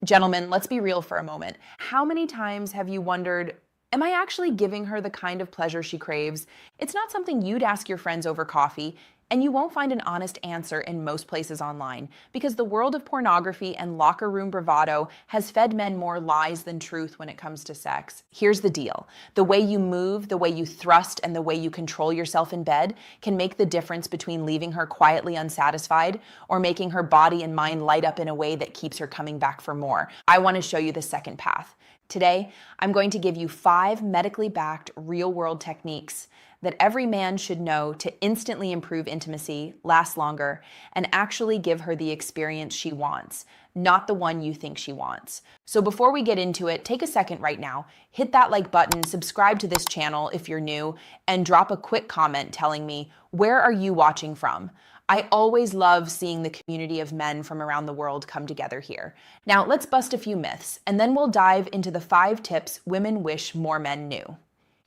Gentlemen, let's be real for a moment. How many times have you wondered, am I actually giving her the kind of pleasure she craves? It's not something you'd ask your friends over coffee, and you won't find an honest answer in most places online because the world of pornography and locker room bravado has fed men more lies than truth when it comes to sex. Here's the deal. The way you move, the way you thrust, and the way you control yourself in bed can make the difference between leaving her quietly unsatisfied or making her body and mind light up in a way that keeps her coming back for more. I want to show you the second path. Today, I'm going to give you 5 medically backed real-world techniques that every man should know to instantly improve intimacy, last longer, and actually give her the experience she wants, not the one you think she wants. So before we get into it, take a second right now, hit that like button, subscribe to this channel if you're new, and drop a quick comment telling me, where are you watching from? I always love seeing the community of men from around the world come together here. Now, let's bust a few myths, and then we'll dive into the 5 tips women wish more men knew.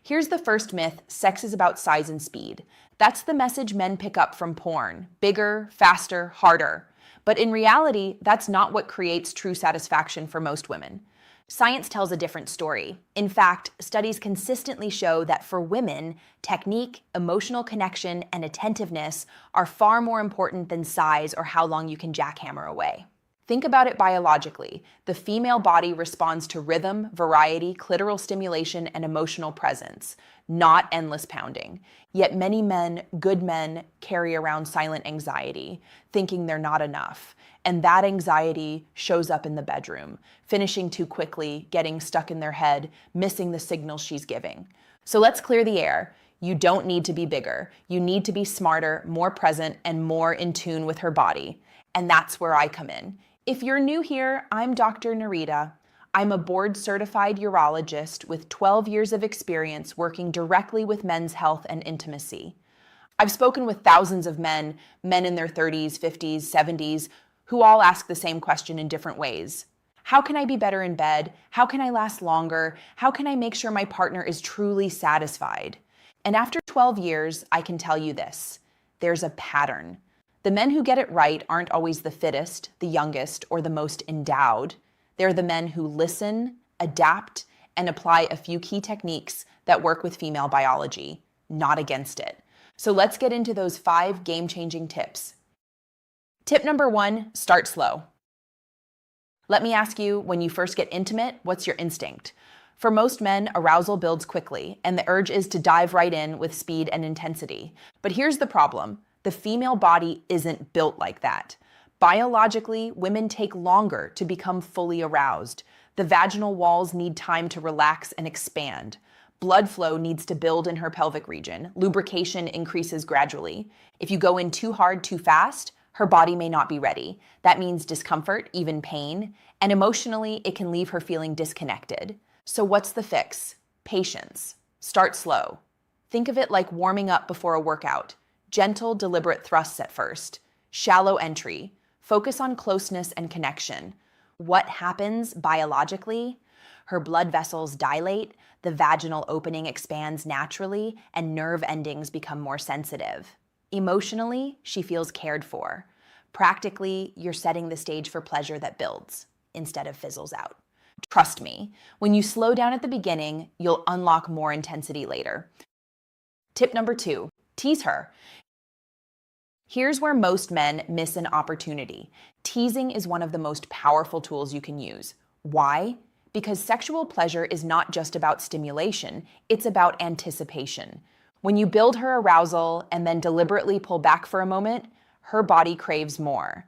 Here's the first myth: sex is about size and speed. That's the message men pick up from porn: bigger, faster, harder. But in reality, that's not what creates true satisfaction for most women. Science tells a different story. In fact, studies consistently show that for women, technique, emotional connection, and attentiveness are far more important than size or how long you can jackhammer away. Think about it biologically. The female body responds to rhythm, variety, clitoral stimulation, and emotional presence, not endless pounding. Yet many men, good men, carry around silent anxiety, thinking they're not enough. And that anxiety shows up in the bedroom, finishing too quickly, getting stuck in their head, missing the signals she's giving. So let's clear the air. You don't need to be bigger. You need to be smarter, more present, and more in tune with her body. And that's where I come in. If you're new here, I'm Dr. Nerita. I'm a board-certified urologist with 12 years of experience working directly with men's health and intimacy. I've spoken with thousands of men in their 30s, 50s, 70s, who all ask the same question in different ways. How can I be better in bed? How can I last longer? How can I make sure my partner is truly satisfied? And after 12 years, I can tell you this: there's a pattern. The men who get it right aren't always the fittest, the youngest, or the most endowed. They're the men who listen, adapt, and apply a few key techniques that work with female biology, not against it. So let's get into those 5 game-changing tips. Tip number 1, start slow. Let me ask you, when you first get intimate, what's your instinct? For most men, arousal builds quickly, and the urge is to dive right in with speed and intensity. But here's the problem. The female body isn't built like that. Biologically, women take longer to become fully aroused. The vaginal walls need time to relax and expand. Blood flow needs to build in her pelvic region. Lubrication increases gradually. If you go in too hard, too fast, her body may not be ready. That means discomfort, even pain, and emotionally, it can leave her feeling disconnected. So what's the fix? Patience. Start slow. Think of it like warming up before a workout. Gentle, deliberate thrusts at first. Shallow entry. Focus on closeness and connection. What happens biologically? Her blood vessels dilate, the vaginal opening expands naturally, and nerve endings become more sensitive. Emotionally, she feels cared for. Practically, you're setting the stage for pleasure that builds instead of fizzles out. Trust me, when you slow down at the beginning, you'll unlock more intensity later. Tip number 2, tease her. Here's where most men miss an opportunity. Teasing is one of the most powerful tools you can use. Why? Because sexual pleasure is not just about stimulation, it's about anticipation. When you build her arousal and then deliberately pull back for a moment, her body craves more.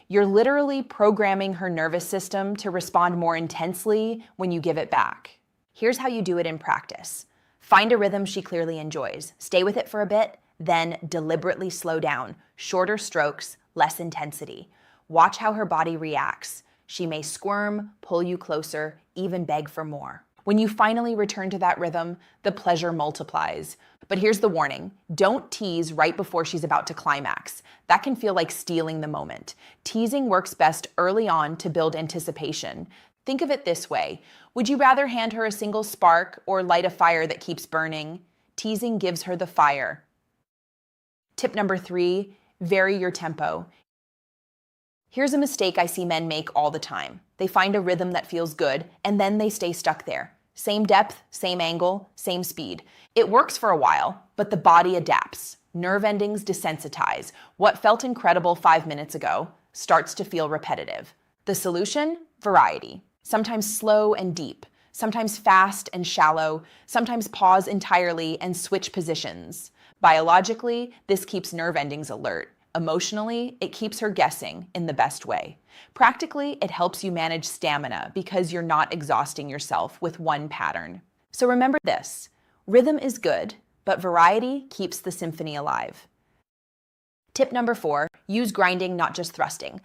You're literally programming her nervous system to respond more intensely when you give it back. Here's how you do it in practice. Find a rhythm she clearly enjoys. Stay with it for a bit, then deliberately slow down. Shorter strokes, less intensity. Watch how her body reacts. She may squirm, pull you closer, even beg for more. When you finally return to that rhythm, the pleasure multiplies. But here's the warning. Don't tease right before she's about to climax. That can feel like stealing the moment. Teasing works best early on to build anticipation. Think of it this way. Would you rather hand her a single spark or light a fire that keeps burning? Teasing gives her the fire. Tip number 3, vary your tempo. Here's a mistake I see men make all the time. They find a rhythm that feels good, and then they stay stuck there. Same depth, same angle, same speed. It works for a while, but the body adapts. Nerve endings desensitize. What felt incredible 5 minutes ago starts to feel repetitive. The solution? Variety. Sometimes slow and deep. Sometimes fast and shallow. Sometimes pause entirely and switch positions. Biologically, this keeps nerve endings alert. Emotionally, it keeps her guessing in the best way. Practically, it helps you manage stamina because you're not exhausting yourself with one pattern. So remember this: rhythm is good, but variety keeps the symphony alive. Tip number 4, use grinding, not just thrusting.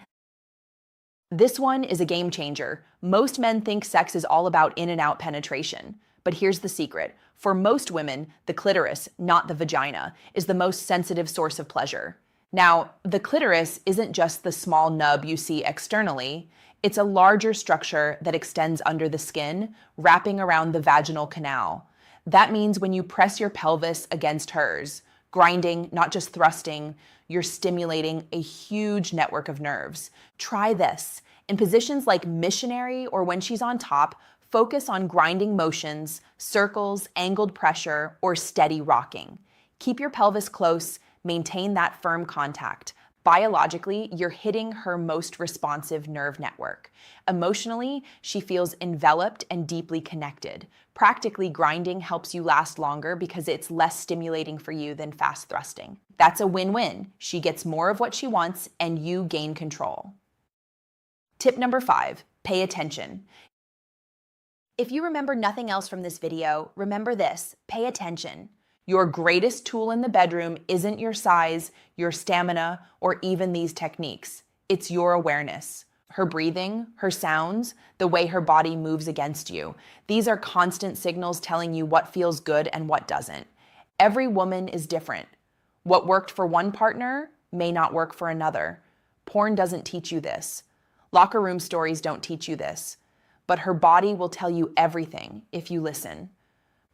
This one is a game changer. Most men think sex is all about in and out penetration. But here's the secret. For most women, the clitoris, not the vagina, is the most sensitive source of pleasure. Now, the clitoris isn't just the small nub you see externally. It's a larger structure that extends under the skin, wrapping around the vaginal canal. That means when you press your pelvis against hers, grinding, not just thrusting, you're stimulating a huge network of nerves. Try this. In positions like missionary or when she's on top, focus on grinding motions, circles, angled pressure, or steady rocking. Keep your pelvis close. Maintain that firm contact. Biologically, you're hitting her most responsive nerve network. Emotionally, she feels enveloped and deeply connected. Practically, grinding helps you last longer because it's less stimulating for you than fast thrusting. That's a win-win. She gets more of what she wants and you gain control. Tip number 5, pay attention. If you remember nothing else from this video, remember this: pay attention. Your greatest tool in the bedroom isn't your size, your stamina, or even these techniques. It's your awareness. Her breathing, her sounds, the way her body moves against you. These are constant signals telling you what feels good and what doesn't. Every woman is different. What worked for one partner may not work for another. Porn doesn't teach you this. Locker room stories don't teach you this. But her body will tell you everything if you listen.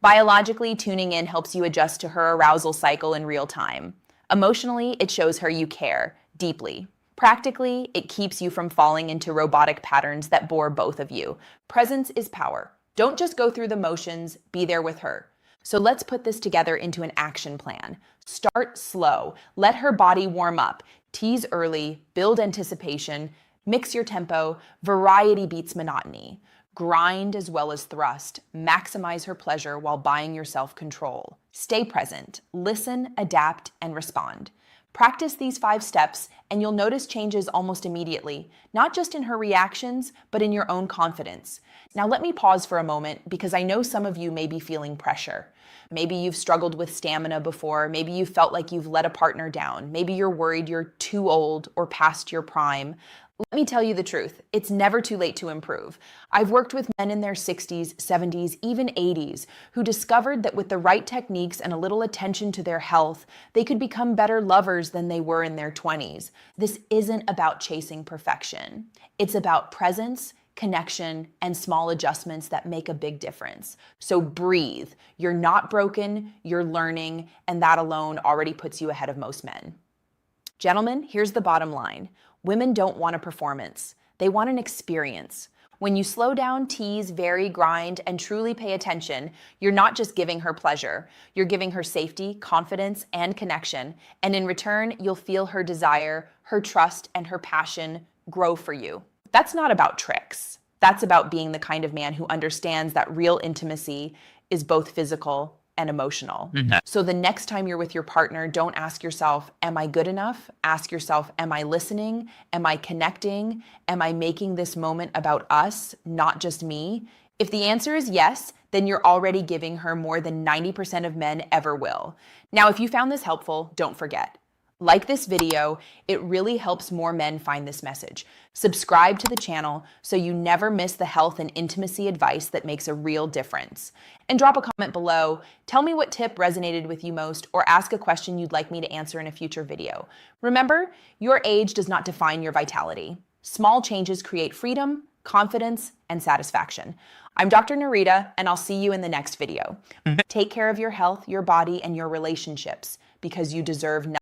Biologically, tuning in helps you adjust to her arousal cycle in real time. Emotionally, it shows her you care deeply. Practically, it keeps you from falling into robotic patterns that bore both of you. Presence is power. Don't just go through the motions, be there with her. So let's put this together into an action plan. Start slow. Let her body warm up. Tease early, build anticipation, mix your tempo. Variety beats monotony. Grind as well as thrust. Maximize her pleasure while buying yourself control. Stay present. Listen, adapt, and respond. Practice these 5 steps and you'll notice changes almost immediately, not just in her reactions, but in your own confidence. Now let me pause for a moment because I know some of you may be feeling pressure. Maybe you've struggled with stamina before. Maybe you felt like you've let a partner down. Maybe you're worried you're too old or past your prime. Let me tell you the truth. It's never too late to improve. I've worked with men in their 60s, 70s, even 80s who discovered that with the right techniques and a little attention to their health, they could become better lovers than they were in their 20s. This isn't about chasing perfection. It's about presence, connection, and small adjustments that make a big difference. So breathe. You're not broken, you're learning, and that alone already puts you ahead of most men. Gentlemen, here's the bottom line. Women don't want a performance. They want an experience. When you slow down, tease, vary, grind, and truly pay attention, you're not just giving her pleasure. You're giving her safety, confidence, and connection. And in return, you'll feel her desire, her trust, and her passion grow for you. That's not about tricks. That's about being the kind of man who understands that real intimacy is both physical and emotional. So the next time you're with your partner, don't ask yourself, am I good enough? Ask yourself, am I listening? Am I connecting? Am I making this moment about us, not just me? If the answer is yes, then you're already giving her more than 90% of men ever will. Now, if you found this helpful, don't forget. Like this video, it really helps more men find this message. Subscribe to the channel so you never miss the health and intimacy advice that makes a real difference. And drop a comment below. Tell me what tip resonated with you most or ask a question you'd like me to answer in a future video. Remember, your age does not define your vitality. Small changes create freedom, confidence, and satisfaction. I'm Dr. Nerita, and I'll see you in the next video. Take care of your health, your body, and your relationships because you deserve nothing